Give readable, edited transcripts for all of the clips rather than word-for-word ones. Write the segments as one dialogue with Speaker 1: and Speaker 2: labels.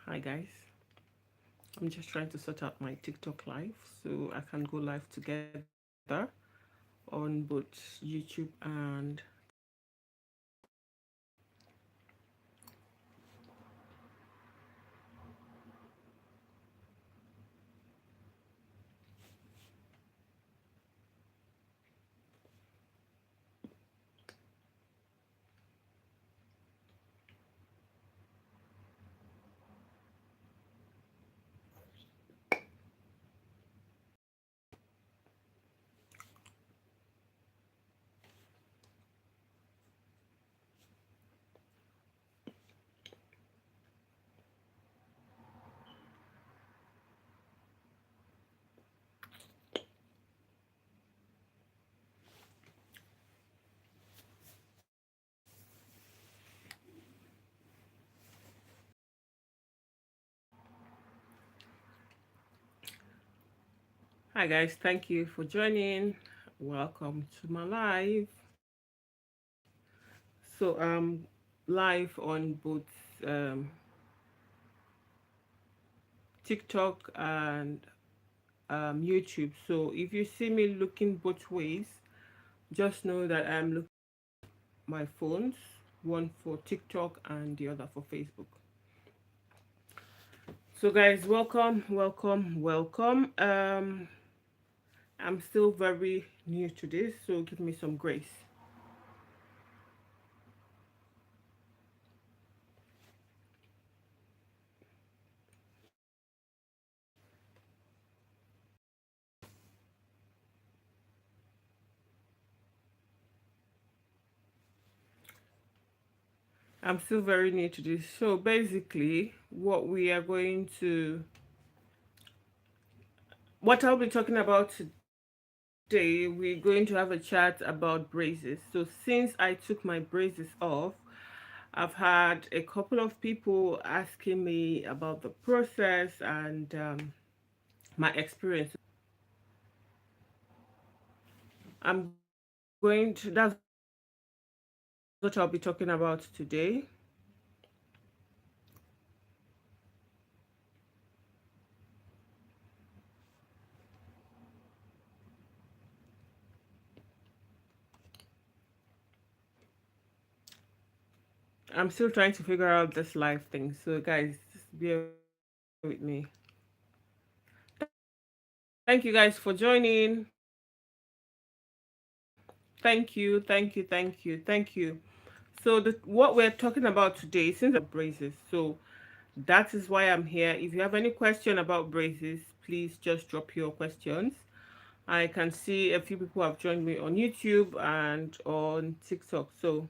Speaker 1: Hi guys, I'm just trying to sort out my TikTok live so I can go live together on both YouTube and hi guys, thank you for joining. Welcome to my live. So live on both um, TikTok and YouTube. So if you see me looking both ways, just know that I'm looking my phones, one for TikTok and the other for Facebook. So guys, welcome. I'm still very new to this, so give me some grace. I'm still very new to this. So basically, what I'll be talking about today, we're going to have a chat about braces. So since I took my braces off, I've had a couple of people asking me about the process and my experience. I'm going to, that's what I'll be talking about today. I'm still trying to figure out this live thing. So guys, just bear with me. Thank you guys for joining. Thank you. So what we're talking about today, since braces, so that is why I'm here. If you have any question about braces, please just drop your questions. I can see a few people have joined me on YouTube and on TikTok. So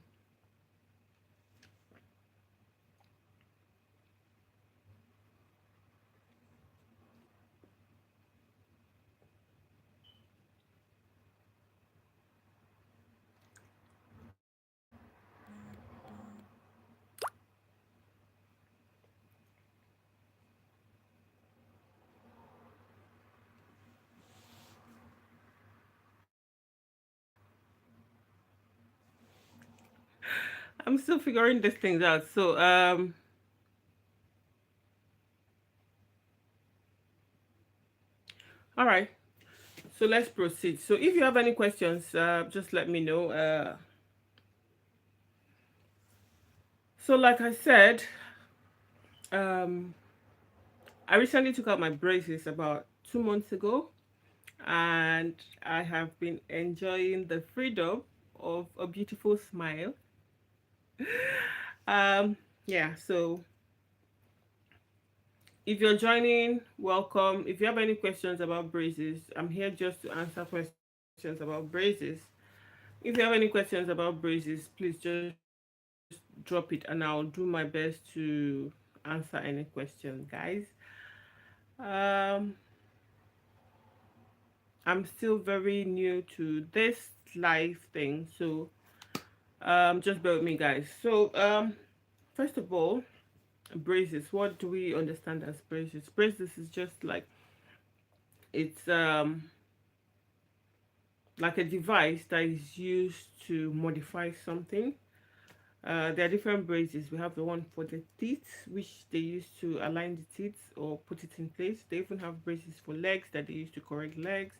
Speaker 1: I'm still figuring these things out. So all right. So let's proceed. So if you have any questions, just let me know. So like I said, um, I recently took out my braces about 2 months ago, and I have been enjoying the freedom of a beautiful smile. Um, yeah. So if you're joining, welcome. If you have any questions about braces, I'm here just to answer questions about braces. If you have any questions about braces, please just drop it and I'll do my best to answer any question, guys. Um, I'm still very new to this live thing, so just bear with me, guys. So first of all, braces. What do we understand as braces? Braces is just it's like a device that is used to modify something. There are different braces. We have the one for the teeth, which they use to align the teeth or put it in place. They even have braces for legs that they use to correct legs.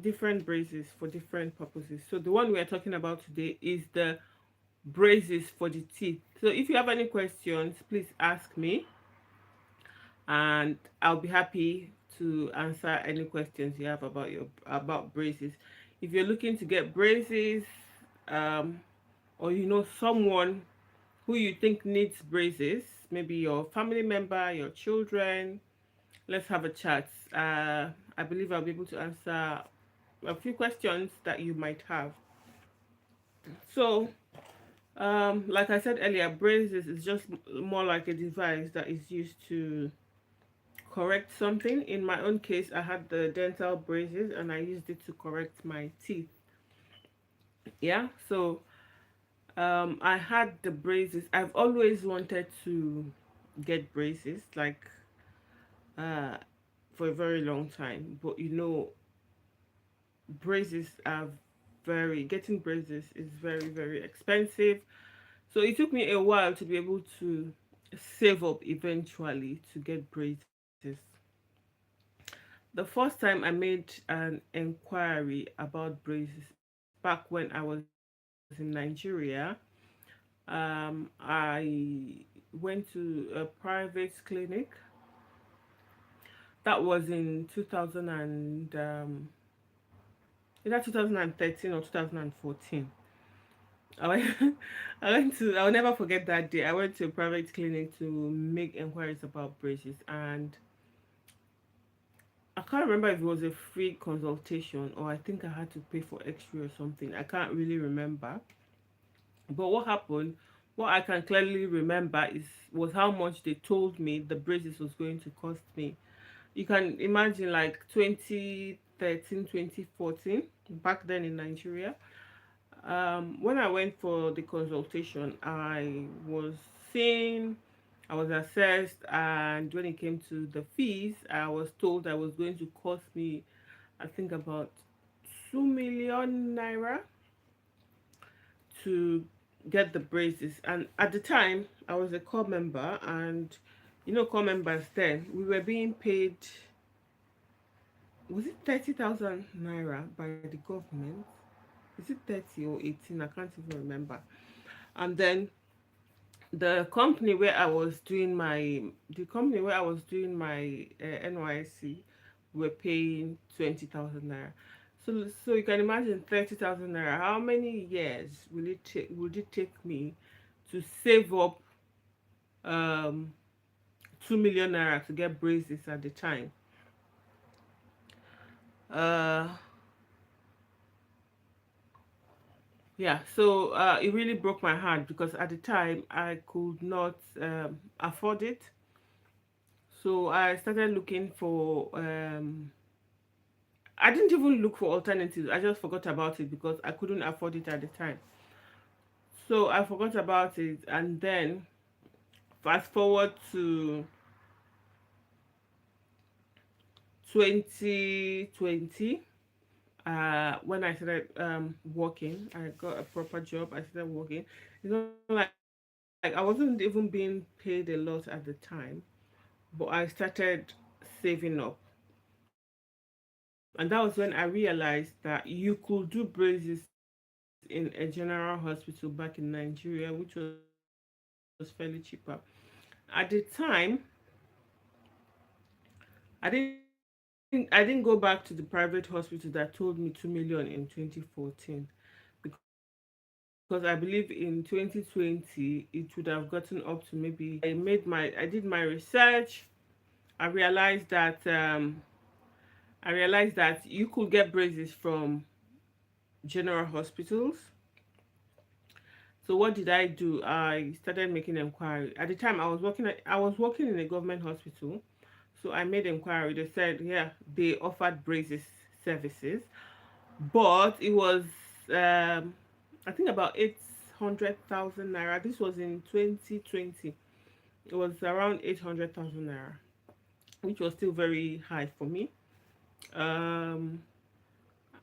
Speaker 1: Different braces for different purposes. So the one we are talking about today is the braces for the teeth. So if you have any questions, please ask me, and I'll be happy to answer any questions you have about your about braces. If you're looking to get braces, um, or you know someone who you think needs braces, maybe your family member, your children, let's have a chat. I believe I'll be able to answer a few questions that you might have. So, like I said earlier, braces is just more like a device that is used to correct something. In my own case, I had the dental braces and I used it to correct my teeth. Yeah, so I had the braces. I've always wanted to get braces, like uh, for a very long time. But you know, braces are getting braces is very, very expensive. So it took me a while to be able to save up eventually to get braces. The first time I made an inquiry about braces back when I was in Nigeria, I went to a private clinic. That was in 2000 and either 2013 or 2014. I went, I'll never forget that day. I went to a private clinic to make inquiries about braces, and I can't remember if it was a free consultation or I think I had to pay for x-ray or something. I can't really remember. But what happened, what I can clearly remember was how much they told me the braces was going to cost me. You can imagine like 2013, 2014, back then in Nigeria. When I went for the consultation, seen, I was assessed, and when it came to the fees, I was told I was going to cost me, I think about 2 million naira to get the braces. And at the time, I was a core member, and you know, core members then we were being paid. Was it 30,000 naira by the government? Is it 30 or 18? I can't even remember. And then the company where I was doing my NYC were paying 20,000 naira. So you can imagine 30,000 naira. How many years would it take me to save up um 2 million naira to get braces at the time? Uh yeah, so it really broke my heart because at the time I could not afford it. So I started looking for I didn't even look for alternatives. I just forgot about it because I couldn't afford it at the time. So I forgot about it, and then fast forward to 2020. When I started working, I got a proper job. I started working. It's not like I wasn't even being paid a lot at the time, but I started saving up. And that was when I realized that you could do braces in a general hospital back in Nigeria, which was fairly cheaper. At the time, I didn't go back to the private hospital that told me 2 million in 2014 because I believe in 2020 it would have gotten up to maybe I did my research. I realized that you could get braces from general hospitals. So what did I do? I started making inquiry. At the time, I was working in a government hospital, so I made inquiry. They said, yeah, they offered braces services, but it was I think about 800,000 naira. This was in 2020. It was around 800,000 naira, which was still very high for me. Um,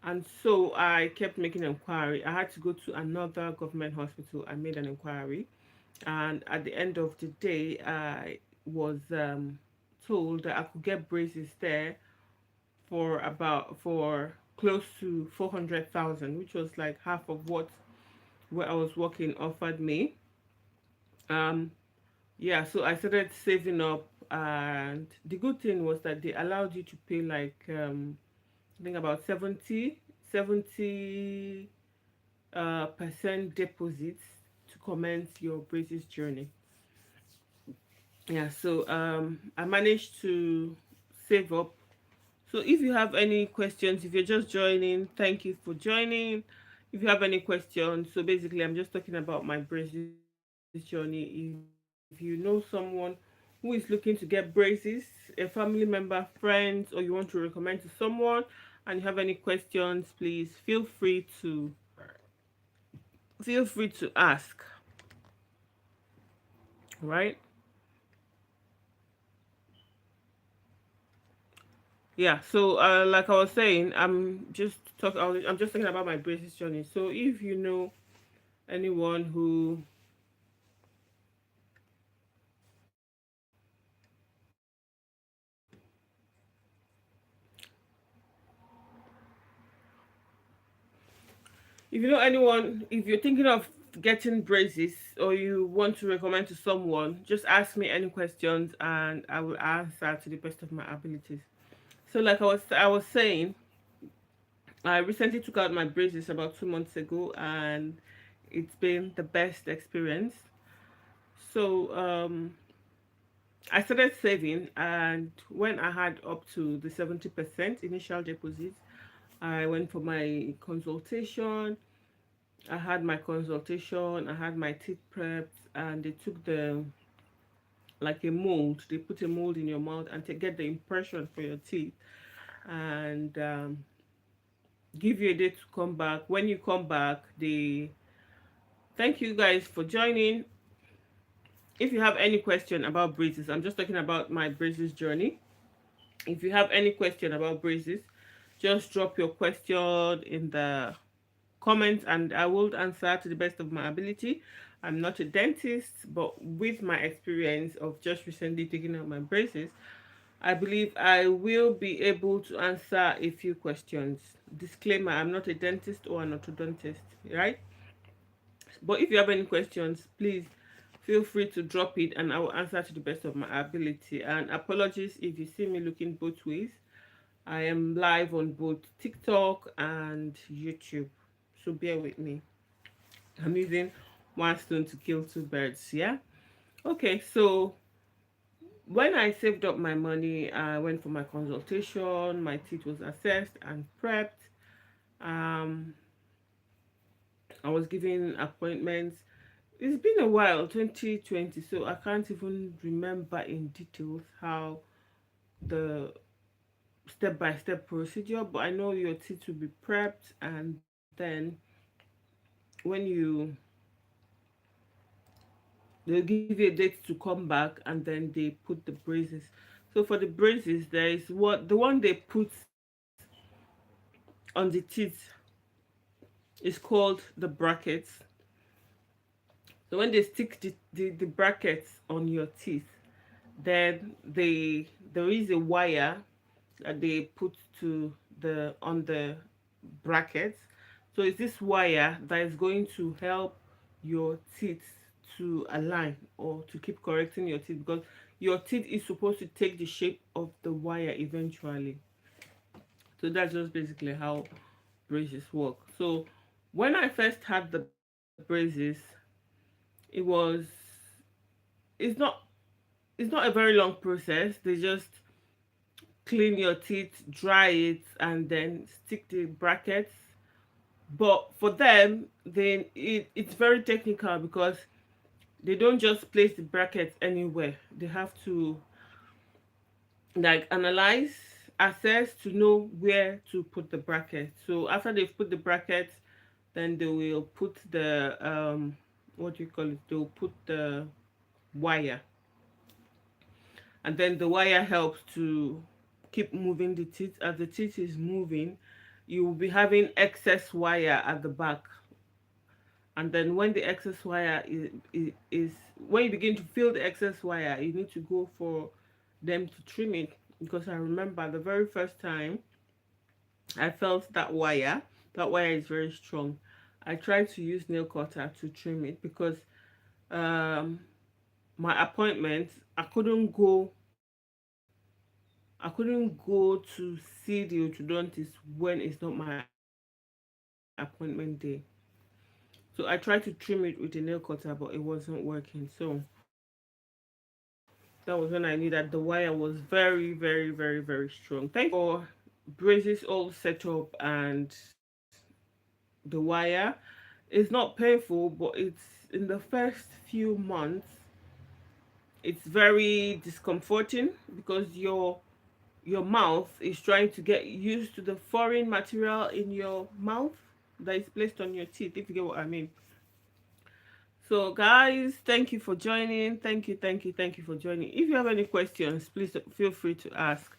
Speaker 1: And so I kept making inquiry. I had to go to another government hospital. I made an inquiry, and at the end of the day, I was told that I could get braces there for close to 400,000, which was like half of what where I was working offered me. Um, yeah, so I started saving up, and the good thing was that they allowed you to pay like I think about 70 percent deposits to commence your braces journey. Yeah, so I managed to save up. So if you have any questions, if you're just joining, thank you for joining. If you have any questions, so basically I'm just talking about my braces journey. If you know someone who is looking to get braces, a family member, friends, or you want to recommend to someone, and you have any questions, please feel free to ask. Right? Yeah, so like I was saying, I'm just talking about my braces journey. So if you know anyone who if you know anyone, if you're thinking of getting braces or you want to recommend to someone, just ask me any questions and I will answer to the best of my abilities. So like I was saying, I recently took out my braces about 2 months ago, and it's been the best experience. So I started saving, and when I had up to the 70% initial deposit, I went for my consultation. I had my consultation, I had my teeth prepped, and they took the like a mold. They put a mold in your mouth and to get the impression for your teeth, and give you a day to come back. When you come back, they thank you guys for joining. If you have any question about braces, I'm just talking about my braces journey. If you have any question about braces, just drop your question in the comments and I will answer to the best of my ability. I'm not a dentist, but with my experience of just recently taking out my braces, I believe I will be able to answer a few questions. Disclaimer, I'm not a dentist or an orthodontist, right? But if you have any questions, please feel free to drop it and I will answer to the best of my ability. And apologies if you see me looking both ways. I am live on both TikTok and YouTube. So bear with me. I'm using one stone to kill two birds, yeah? Okay, so when I saved up my money, I went for my consultation, my teeth was assessed and prepped. Um, I was given appointments. It's been a while, 2020, so I can't even remember in details how the step by step procedure, but I know your teeth will be prepped and then when they'll give you a date to come back and then they put the braces. So for the braces, there is what the one they put on the teeth is called the brackets. So when they stick the brackets on your teeth, then there is a wire that they put to the on the brackets. So it's this wire that is going to help your teeth to align or to keep correcting your teeth, because your teeth is supposed to take the shape of the wire eventually. So that's just basically how braces work. So when I first had the braces, it was it's not it's not a very long process. They just clean your teeth, dry it, and then stick the brackets. But for them, then it's very technical because they don't just place the brackets anywhere. They have to like analyze, assess to know where to put the brackets. So after they've put the brackets, then they will put the what do you call it? They'll put the wire, and then the wire helps to keep moving the teeth. As the teeth is moving, you will be having excess wire at the back. And then when the excess wire is when you begin to feel the excess wire, you need to go for them to trim it. Because I remember the very first time I felt that wire is very strong. I tried to use nail cutter to trim it because um my appointment, I couldn't go to see the orthodontist when it's not my appointment day. So I tried to trim it with the nail cutter, but it wasn't working. So that was when I knew that the wire was very, very, very, very strong. Thank you so much for braces all set up and the wire. It's not painful, but it's in the first few months it's very discomforting because your mouth is trying to get used to the foreign material in your mouth that is placed on your teeth, if you get what I mean. So, guys, thank you for joining. Thank you for joining. If you have any questions, please feel free to ask.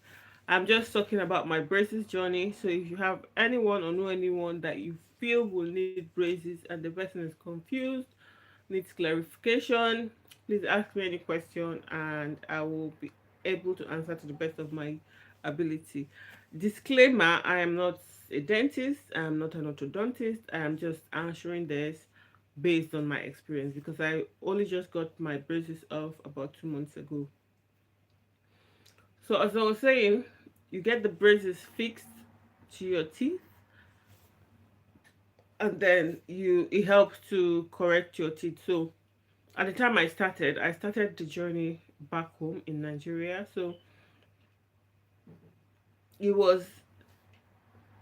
Speaker 1: I'm just talking about my braces journey. So, if you have anyone or know anyone that you feel will need braces and the person is confused, needs clarification, please ask me any question and I will be able to answer to the best of my ability. Disclaimer, I am not a dentist, I am not an orthodontist, I am just answering this based on my experience because I only just got my braces off about 2 months ago. So, as I was saying, you get the braces fixed to your teeth and then it helps to correct your teeth. So, at the time I started the journey back home in Nigeria. So it was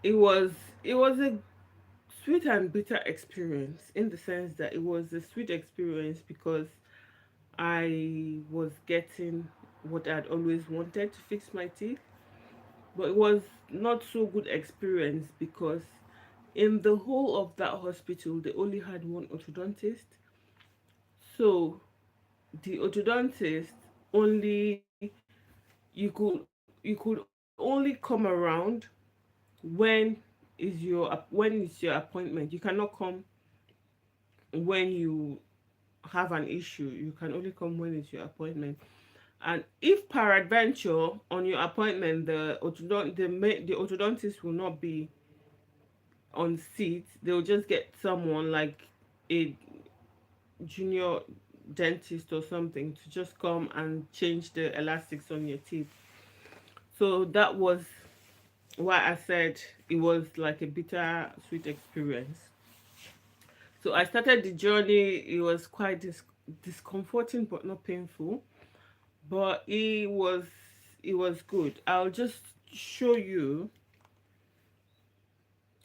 Speaker 1: it was it was a sweet and bitter experience in the sense that it was a sweet experience because I was getting what I'd always wanted to fix my teeth, but it was not so good experience because in the whole of that hospital they only had one orthodontist. So the orthodontist only you could only come around when when is your appointment. You cannot come when you have an issue. You can only come when it's your appointment. And if peradventure on your appointment the orthodontist will not be on seat, they'll just get someone like a junior dentist or something to just come and change the elastics on your teeth. So that was why I said it was like a bitter sweet experience. So I started the journey. It was quite discomforting but not painful. But it was good. Show you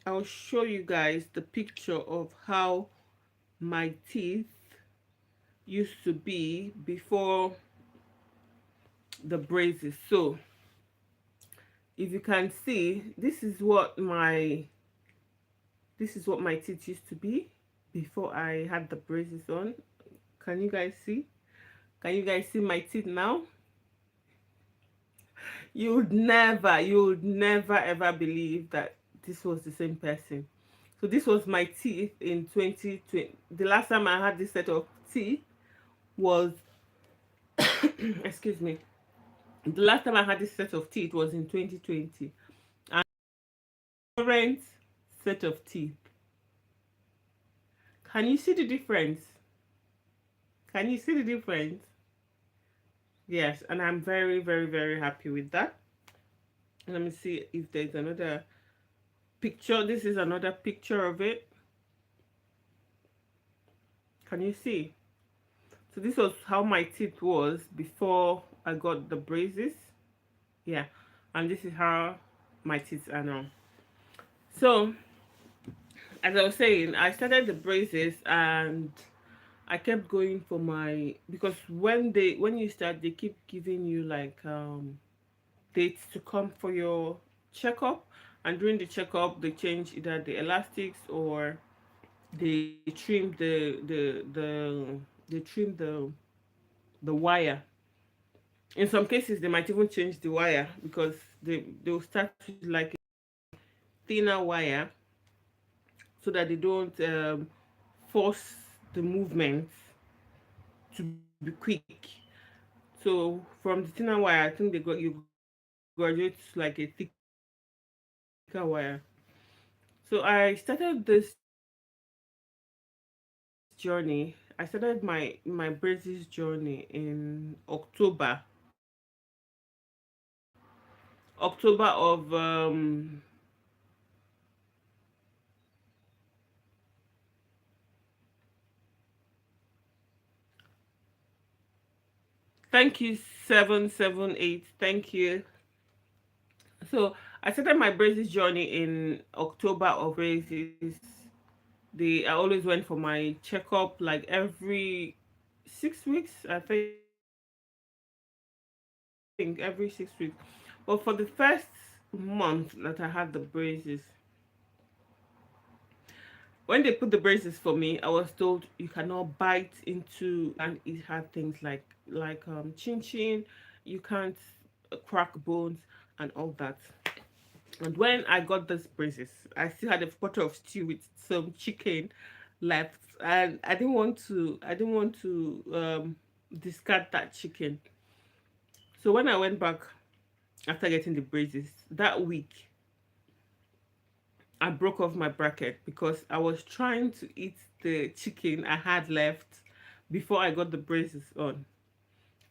Speaker 1: I'll show you guys the picture of how my teeth used to be before the braces. So if you can see, this is what my teeth used to be before I had the braces on. Can you guys see? Can you guys see my teeth now? You would never ever believe that this was the same person. So this was my teeth in 2020. The last time I had this set of teeth was excuse me. The last time I had this set of teeth was in 2020. And current set of teeth. Can you see the difference? Can you see the difference? Yes, and I'm very, very, very happy with that. Let me see if there's another picture. This is another picture of it. Can you see? So this was how my teeth was before I got the braces. Yeah, and this is how my teeth are now. So as I was saying, I started the braces and I kept going for my because when you start they keep giving you like dates to come for your checkup, and during the checkup they change either the elastics or they trim the wire. In some cases they might even change the wire because they'll start with like thinner wire so that they don't force the movements to be quick. So from the thinner wire, I think you graduate to like a thicker wire. So I started this journey. I started my braces journey in October. October of 778. Thank you. So I started my braces journey in October of braces. I always went for my checkup like every 6 weeks. I think every 6 weeks. But for the first month that I had the braces, when they put the braces for me, I was told you cannot bite into, you can't eat hard things like chin chin, you can't crack bones and all that. And when I got these braces, I still had a pot of stew with some chicken left, and I didn't want to discard that chicken. So when I went back after getting the braces that week, I broke off my bracket because I was trying to eat the chicken I had left before I got the braces on.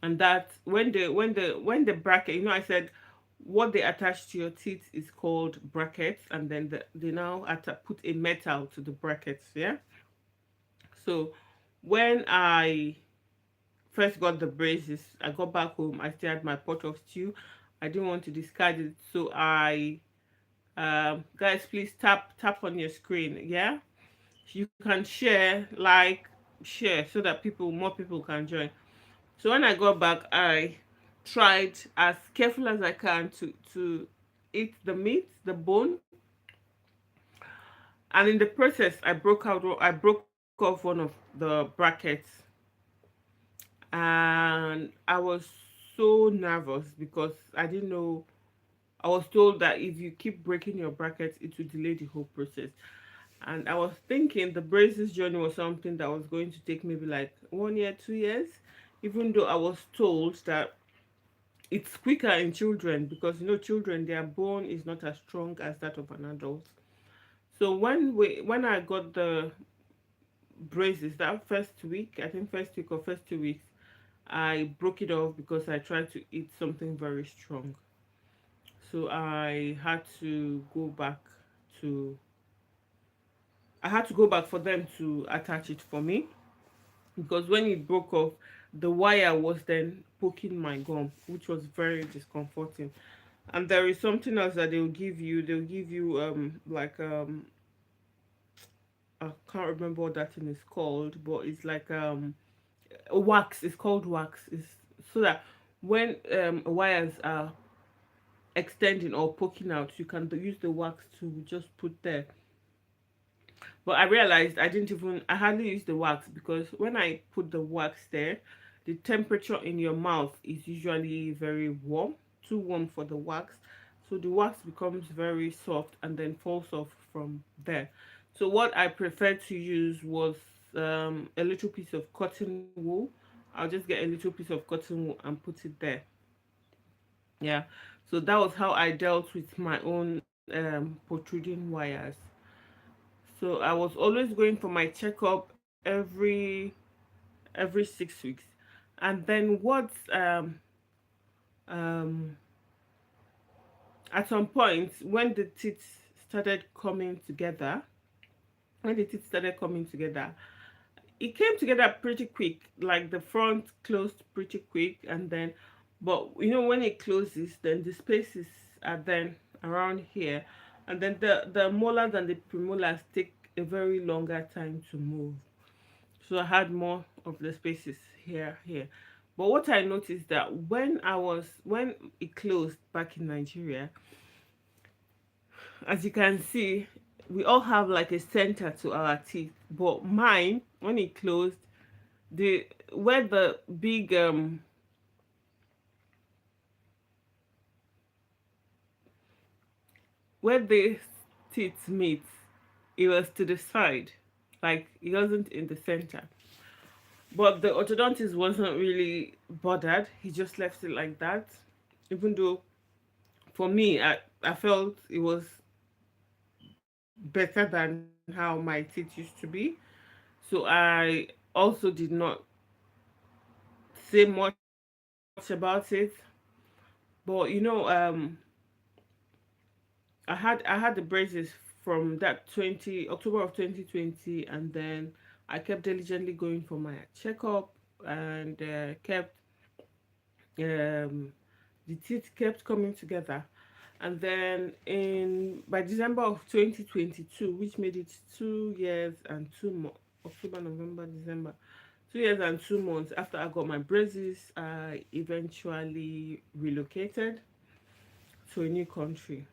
Speaker 1: And that when the bracket, I said what they attach to your teeth is called brackets, and then they now put a metal to the brackets. Yeah. So when I first got the braces, I got back home. I still had my pot of stew. I didn't want to discard it, so I guys, please tap on your screen. Yeah, you can share, like, share so that more people can join. So when I got back, I tried as careful as I can to eat the meat, the bone, and in the process, I broke off one of the brackets, and I was so nervous because I didn't know. I was told that if you keep breaking your brackets, it will delay the whole process. And I was thinking the braces journey was something that was going to take maybe like 1 year, 2 years, even though I was told that it's quicker in children because children, their bone is not as strong as that of an adult. So when I got the braces that first week, I think first week or first 2 weeks, I broke it off because I tried to eat something very strong. So to I had to go back for them to attach it for me because when it broke off, the wire was then poking my gum, which was very discomforting. And there is something else that they'll give you. They'll give you like I can't remember what that thing is called, but it's like a wax. It's called wax. It's so that when wires are extending or poking out, you can use the wax to just put there. But I realized I hardly use the wax because when I put the wax there, the temperature in your mouth is usually very warm, too warm for the wax. So the wax becomes very soft and then falls off from there. So what I preferred to use was a little piece of cotton wool. I'll just get a little piece of cotton wool and put it there. Yeah. So that was how I dealt with my own protruding wires. So I was always going for my checkup every 6 weeks. And then um at some point when the teeth started coming together, when the teeth started coming together, it came together pretty quick. Like the front closed pretty quick, and then, but when it closes, then the spaces are then around here, and then the molars and the premolars take a very longer time to move. So I had more of the spaces here. But what I noticed that when it closed back in Nigeria, as you can see, we all have like a center to our teeth. But mine, when it closed, the where the big where the teeth meet, it was to the side, like it wasn't in the center. But the orthodontist wasn't really bothered. He just left it like that. Even though for me, I felt it was better than how my teeth used to be. So I also did not say much about it. But I had the braces from that 20 October of 2020, and then I kept diligently going for my checkup, and kept the teeth kept coming together. And then in by December of 2022, which made it 2 years and 2 months, October, November, December, 2 years and 2 months after I got my braces, I eventually relocated to a new country.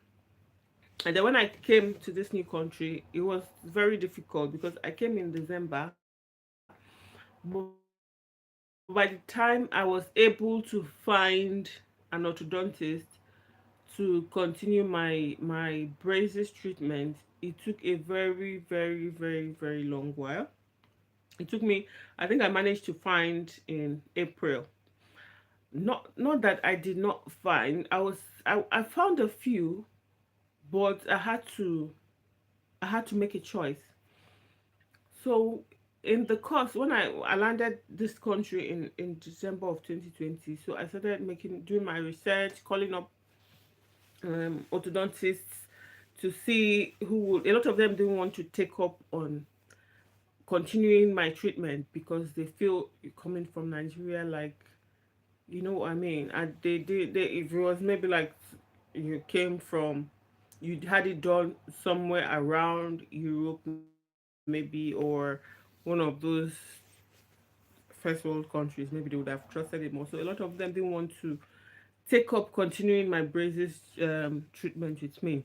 Speaker 1: And then when I came to this new country, it was very difficult because I came in December. But by the time I was able to find an orthodontist to continue my braces treatment, it took a very long while. It took me, I think I managed to find in April. Not that I did not find. I found a few, but I had to make a choice. So in the course, when I landed this country in December of 2020, so I started doing my research, calling up orthodontists to see who would. A lot of them didn't want to take up on continuing my treatment because they feel coming from Nigeria, like, you know what I mean. And they if it was maybe like you came from, you had it done somewhere around Europe maybe, or one of those first world countries, maybe they would have trusted it more. So a lot of them didn't want to take up continuing my braces treatment with me.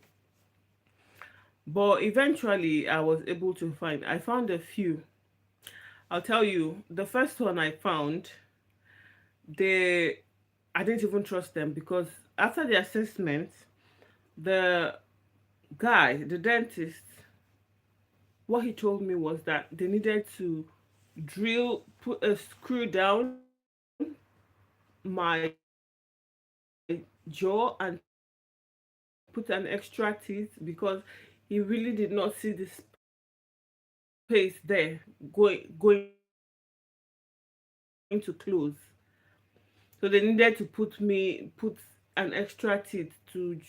Speaker 1: But eventually I was able to I found a few. I'll tell you, the first one I found, they I didn't even trust them because after the assessment, the the dentist, what he told me was that they needed to put a screw down my jaw and put an extra teeth because he really did not see the space there going to close. So they needed to put an extra teeth to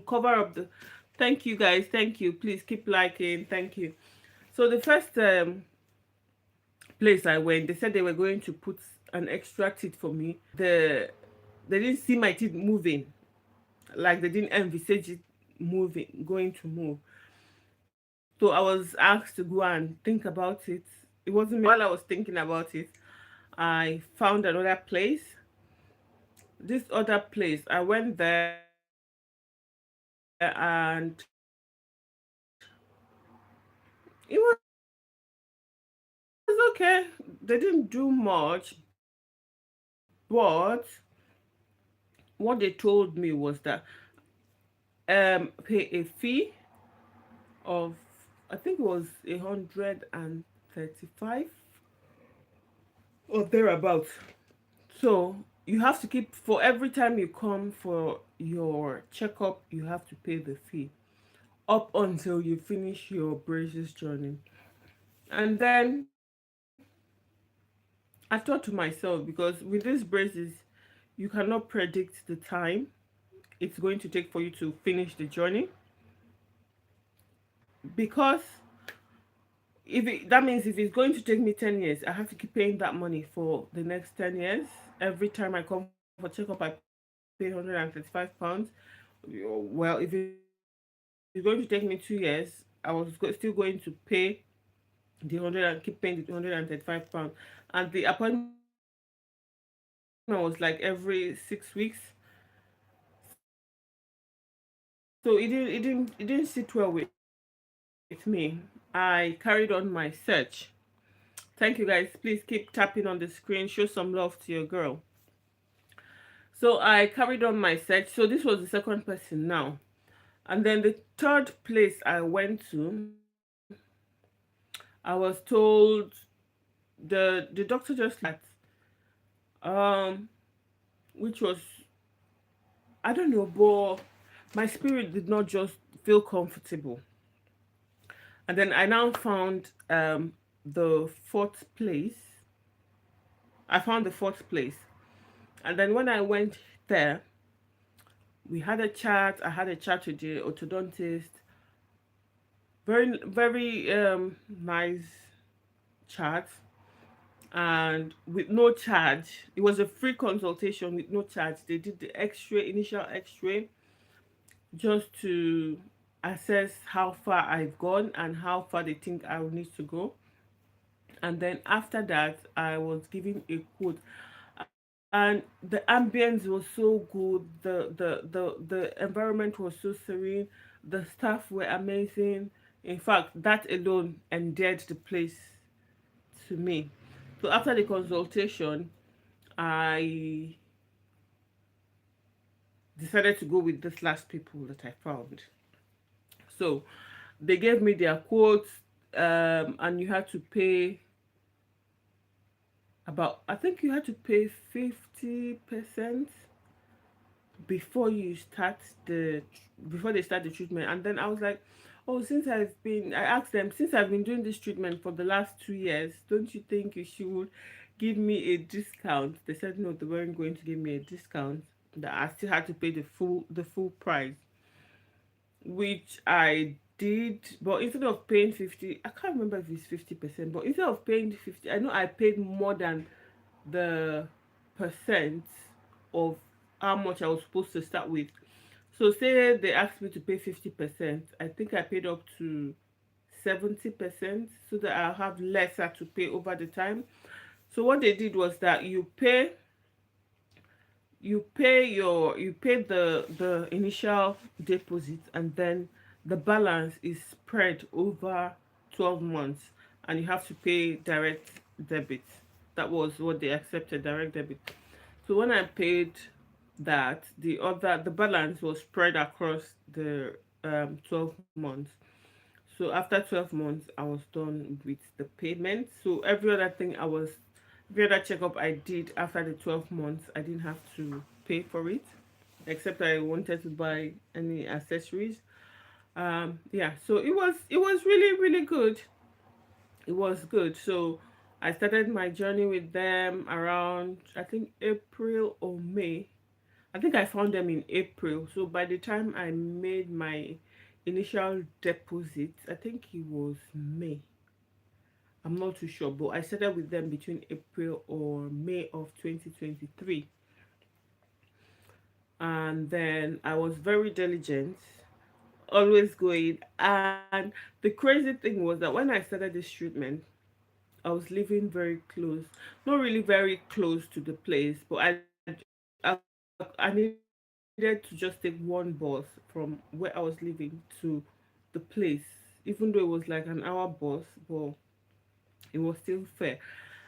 Speaker 1: cover up the. Thank you guys, thank you. Please keep liking, thank you. So the first place I went, they said they were going to put an extra teeth for me. They didn't see my teeth moving, like they didn't envisage it going to move. So I was asked to go and think about it. It wasn't me. While I was thinking about it, I found another place. This other place, I went there, and it was okay. They didn't do much, but what they told me was that pay a fee of, I think it was 135 or thereabouts. So you have to keep, for every time you come for your checkup, you have to pay the fee up until you finish your braces journey. And then I thought to myself, because with these braces, you cannot predict the time it's going to take for you to finish the journey, because that means if it's going to take me 10 years, I have to keep paying that money for the next 10 years. Every time I come for checkup, I pay 135 pounds. Well, if it's going to take me 2 years, I was still going to pay keep paying the 135 pounds. And the appointment was like every 6 weeks. So it didn't sit well with me. I carried on my search. Thank you guys. Please keep tapping on the screen. Show some love to your girl. So I carried on my search. So this was the second person now. And then the third place I went to, I was told the doctor just um which was, I don't know, but my spirit did not just feel comfortable. And then I now found the fourth place. I found the fourth place. And then when I went there, we had a chat. I had a chat with the orthodontist. Very, very nice chat. And with no charge. It was a free consultation with no charge. They did the x-ray, initial x-ray, just to assess how far I've gone and how far they think I will need to go. And then after that, I was given a quote, and the ambience was so good. The environment was so serene. The staff were amazing. In fact, that alone endeared the place to me. So after the consultation, I decided to go with this last people that I found. So they gave me their quotes, and you had to pay about, I think you had to pay 50% before you start before they start the treatment. And then I was like, oh, I asked them, since I've been doing this treatment for the last 2 years, don't you think you should give me a discount? They said no, they weren't going to give me a discount, that I still had to pay the full price, which I did. But instead of paying 50, I can't remember if it's 50%, but instead of paying 50, I know I paid more than the percent of how much I was supposed to start with. So say they asked me to pay 50%, I think I paid up to 70% so that I'll have lesser to pay over the time. So what they did was that you pay the initial deposit, and then the balance is spread over 12 months, and you have to pay direct debit. That was what they accepted, direct debit. So when I paid that, the balance was spread across the 12 months. So after 12 months, I was done with the payment. So every other checkup I did after the 12 months, I didn't have to pay for it, except I wanted to buy any accessories. Yeah, so it was really, really good. It was good. So I started my journey with them around, I think, April or May. I think I found them in April. So by the time I made my initial deposit, I think it was May. I'm not too sure, but I started with them between April or May of 2023. And then I was very diligent, always going. And the crazy thing was that when I started this treatment, I was living very close, not really very close to the place, but I needed to just take one bus from where I was living to the place, even though it was like an hour bus, but it was still fair.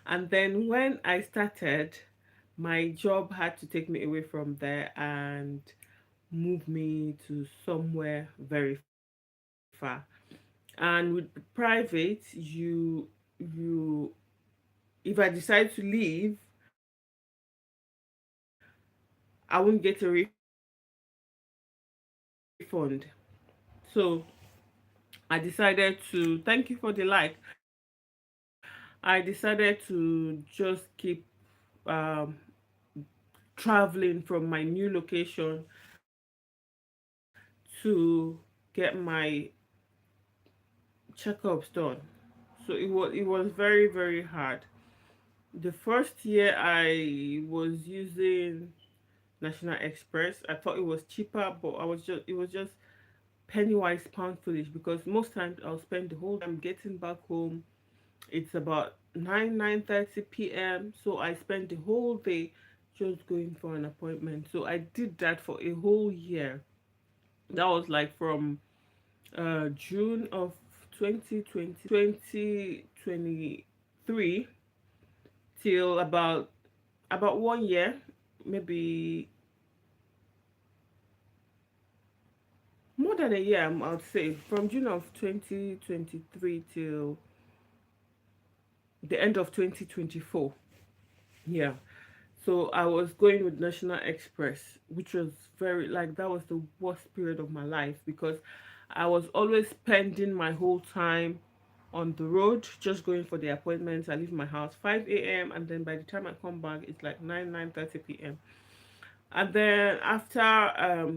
Speaker 1: And then when I started, my job had to take me away from there and move me to somewhere very far. And with private, you if I decide to leave, I won't get a refund. So I decided to, thank you for the like. I decided to just keep um traveling from my new location to get my checkups done. So it was very, very hard. The first year I was using National Express. I thought it was cheaper, but it was just penny wise pound foolish, because most times I'll spend the whole time getting back home. It's about 9:30 p.m. So I spent the whole day just going for an appointment. So I did that for a whole year. That was like from June of 2023 till about 1 year, maybe more than a year, I would say, from June of 2023 till the end of 2024. Yeah. So I was going with National Express, which was very, like, that was the worst period of my life because I was always spending my whole time on the road, just going for the appointments. I leave my house 5 a.m. and then by the time I come back, it's like 9:30 p.m. And then after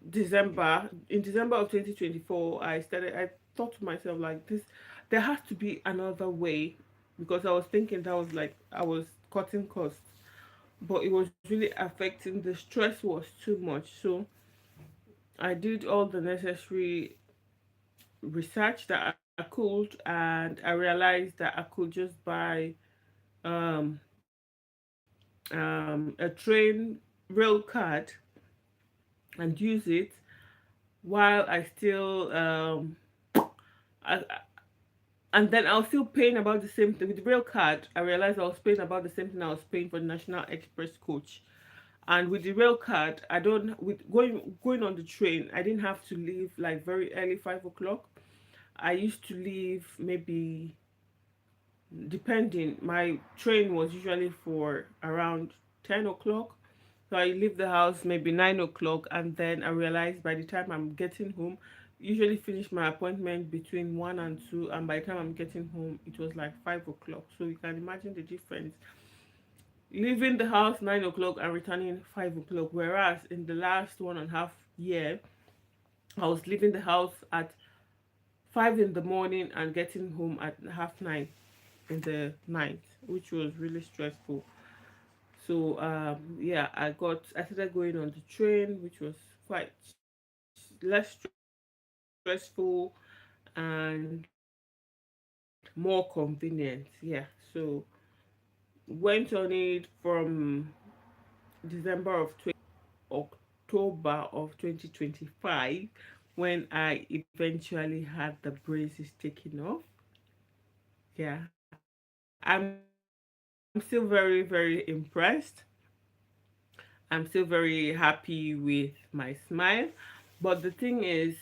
Speaker 1: December, in December of 2024, I thought to myself, like, this, there has to be another way, because I was thinking that was like I was cutting costs, but it was really affecting, the stress was too much. So I did all the necessary research that I could, and I realized that I could just buy um a train rail card and use it while I still I, and then I was still paying about the same thing with the rail card. I realized I was paying about the same thing I was paying for the National Express coach. And with the rail card, I don't, with going on the train, I didn't have to leave like very early, 5 o'clock. I used to leave maybe, depending, my train was usually for around 10 o'clock. So I leave the house maybe 9 o'clock, and then I realized by the time I'm getting home, usually finish my appointment between 1 and 2, and by the time I'm getting home, it was like 5 o'clock. So you can imagine the difference. Leaving the house 9 o'clock and returning 5 o'clock. Whereas in the last 1.5 year, I was leaving the house at 5 in the morning and getting home at 9:30 in the night, which was really stressful. So yeah, I started going on the train, which was quite less stressful and more convenient. Yeah. So went on it from December of 20, October of 2025, when I eventually had the braces taken off. Yeah. I'm still very, very impressed. I'm still very happy with my smile. But the thing is,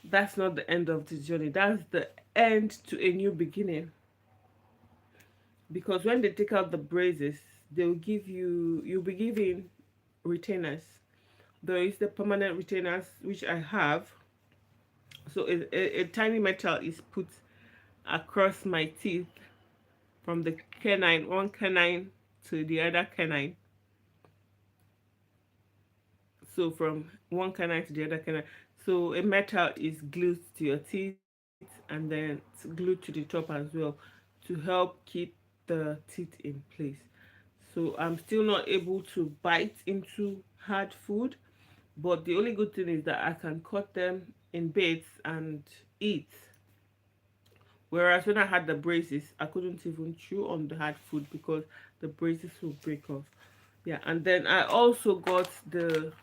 Speaker 1: that's not the end of the journey. That's the end to a new beginning. Because when they take out the braces, they'll give you, you'll be given retainers. There is the permanent retainers, which I have. So a tiny metal is put across my teeth from the canine, one canine to the other canine. So from one canine to the other canine. So a metal is glued to your teeth, and then it's glued to the top as well, to help keep the teeth in place. So I'm still not able to bite into hard food, but the only good thing is that I can cut them in bits and eat. Whereas when I had the braces, I couldn't even chew on the hard food because the braces would break off. Yeah, and then I also got the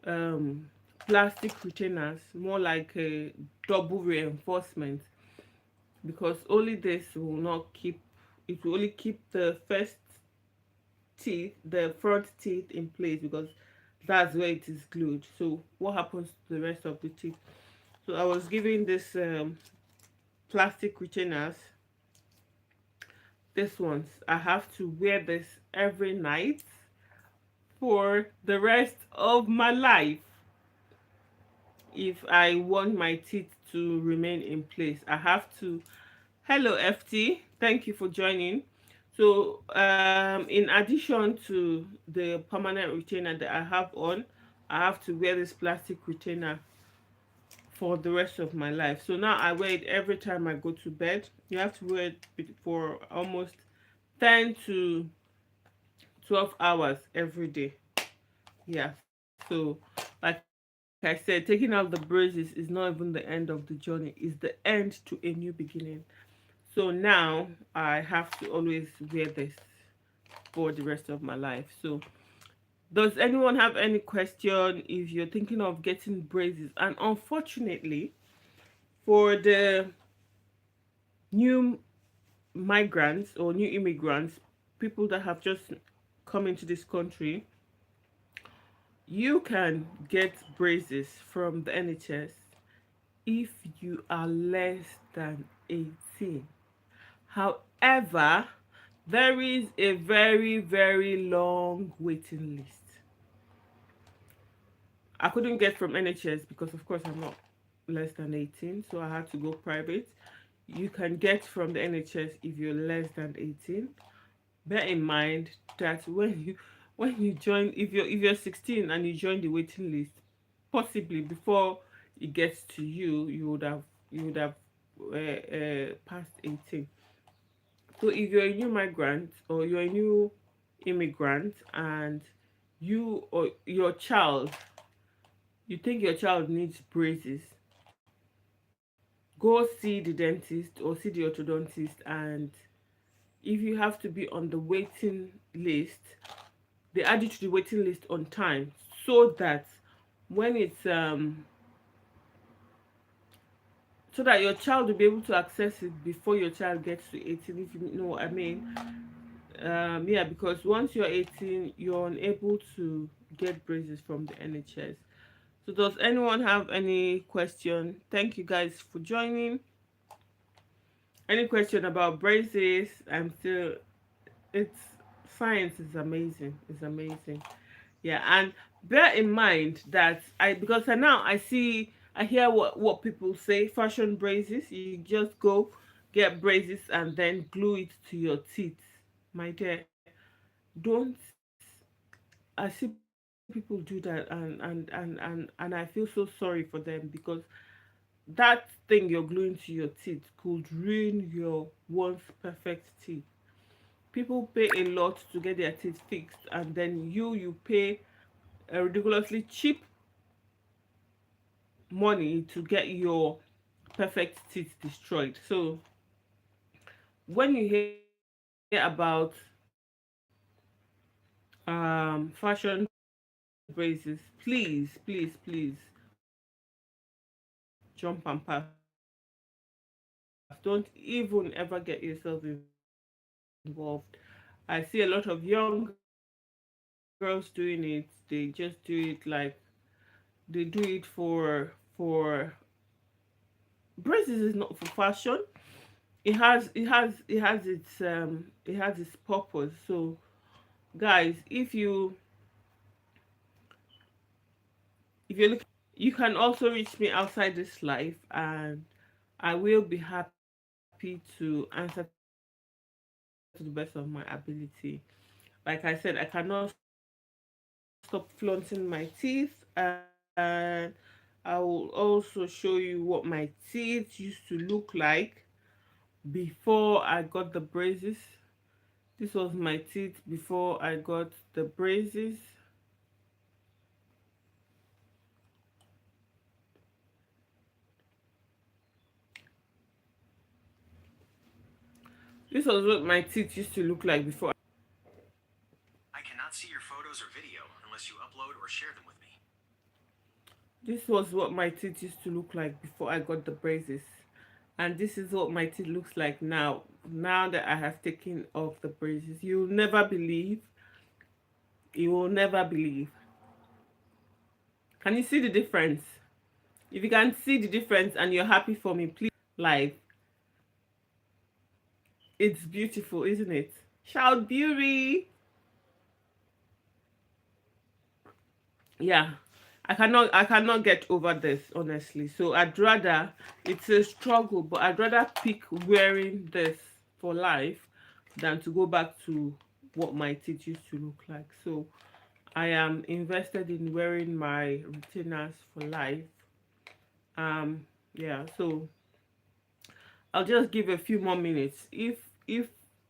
Speaker 1: um, plastic retainers, more like a double reinforcement, because only this will not keep, it will only keep the first teeth, the front teeth in place, because that's where it is glued. So what happens to the rest of the teeth? So I was given this plastic retainers. This ones, I have to wear this every night for the rest of my life if I want my teeth to remain in place. I have to. Hello, FT. Thank you for joining. So, in addition to the permanent retainer that I have on, I have to wear this plastic retainer for the rest of my life. So now I wear it every time I go to bed. You have to wear it for almost 10 to 12 hours every day. Yeah. So, like I said, taking out the braces is not even the end of the journey, it's the end to a new beginning. So now I have to always wear this for the rest of my life. So, does anyone have any question if you're thinking of getting braces? And unfortunately, for the new migrants or new immigrants, people that have just come into this country, You can get braces from the NHS if you are less than 18. However, there is a very, very long waiting list. I couldn't get from NHS because, of course, I'm not less than 18, so I had to go private. You can get from the NHS if you're less than 18. Bear in mind that when you join, if you're 16 and you join the waiting list, possibly before it gets to you, you would have passed 18. So if you're a new migrant or you're a new immigrant and you or your child, you think your child needs braces, go see the dentist or see the orthodontist. And if you have to be on the waiting list, they add you to the waiting list on time, so that when it's so that your child will be able to access it before your child gets to 18, if you know what I mean. Yeah, because once you're 18, you're unable to get braces from the NHS. So does anyone have any question? Thank you guys for joining. Any question about braces? I'm still, it's, science is amazing. It's amazing. Yeah, and bear in mind that because now I hear what people say, fashion braces, you just go get braces and then glue it to your teeth. My dear, don't. I see people do that, and I feel so sorry for them, because that thing you're gluing to your teeth could ruin your once perfect teeth. People pay a lot to get their teeth fixed, and then you pay a ridiculously cheap money to get your perfect teeth destroyed. So when you hear about fashion braces, please jump and pass. Don't even ever get yourself involved. I see a lot of young girls doing it. They just do it like, they do it for braces is not for fashion. It has its purpose. So guys, if you're looking, you can also reach me outside this life, and I will be happy to answer to the best of my ability. Like I said, I cannot stop flaunting my teeth, and I will also show you what my teeth used to look like before I got the braces. This was my teeth before I got the braces. This was what my teeth used to look like before.
Speaker 2: I cannot see your photos or video unless you upload or share them with me.
Speaker 1: This was what my teeth used to look like before I got the braces. And this is what my teeth looks like now. Now that I have taken off the braces. You'll never believe. You will never believe. Can you see the difference? If you can see the difference and you're happy for me, please live. It's beautiful, isn't it? Shout beauty. Yeah. I cannot get over this, honestly. So I'd rather, it's a struggle, but I'd rather pick wearing this for life than to go back to what my teeth used to look like. So I am invested in wearing my retainers for life. Yeah, so I'll just give a few more minutes. If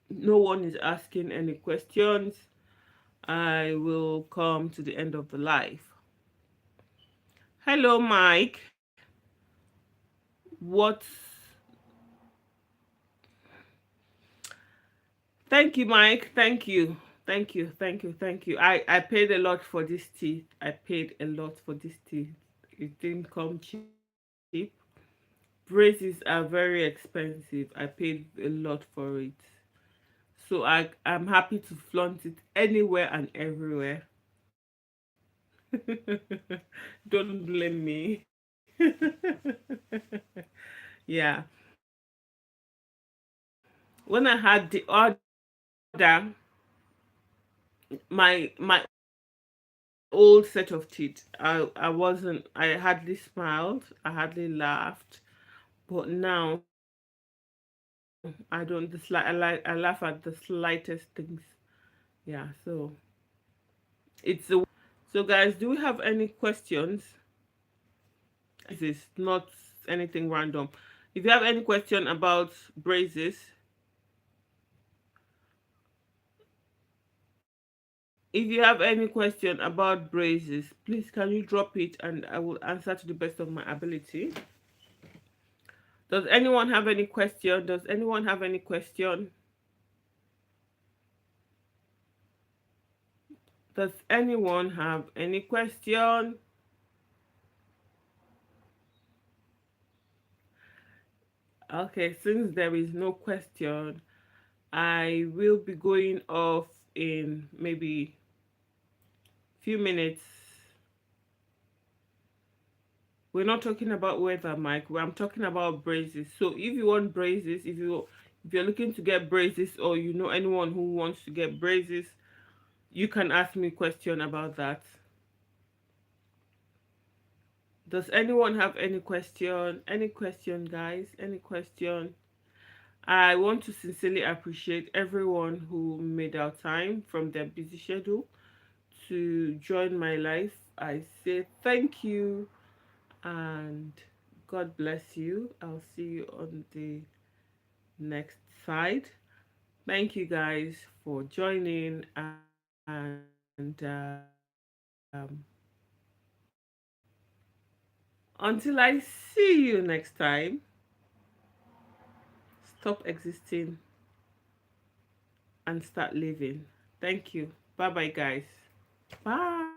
Speaker 1: no one is asking any questions, I will come to the end of the live. Hello, Mike. What? Thank you, Mike. Thank you. Thank you. I paid a lot for this teeth. I paid a lot for this teeth. It didn't come cheap. Braces are very expensive. I paid a lot for it. So I'm happy to flaunt it anywhere and everywhere. Don't blame me. Yeah. When I had the order, my old set of teeth, I wasn't, I hardly smiled, I hardly laughed. But now I don't, I laugh at the slightest things. Yeah, so it's a so guys, do we have any questions? This is not anything random. If you have any question about braces, if you have any question about braces, please can you drop it and I will answer to the best of my ability. Does anyone have any question? Does anyone have any question? Does anyone have any question? Okay, since there is no question, I will be going off in maybe few minutes. We're not talking about weather, Mike. I'm talking about braces. So if you want braces, if you're looking to get braces or you know anyone who wants to get braces, you can ask me a question about that. Does anyone have any question? Any question, guys? Any question? I want to sincerely appreciate everyone who made our time from their busy schedule to join my life. I say thank you and God bless you. I'll see you on the next side. Thank you guys for joining and until I see you next time, stop existing and start living. Thank you. Bye bye, guys. Bye.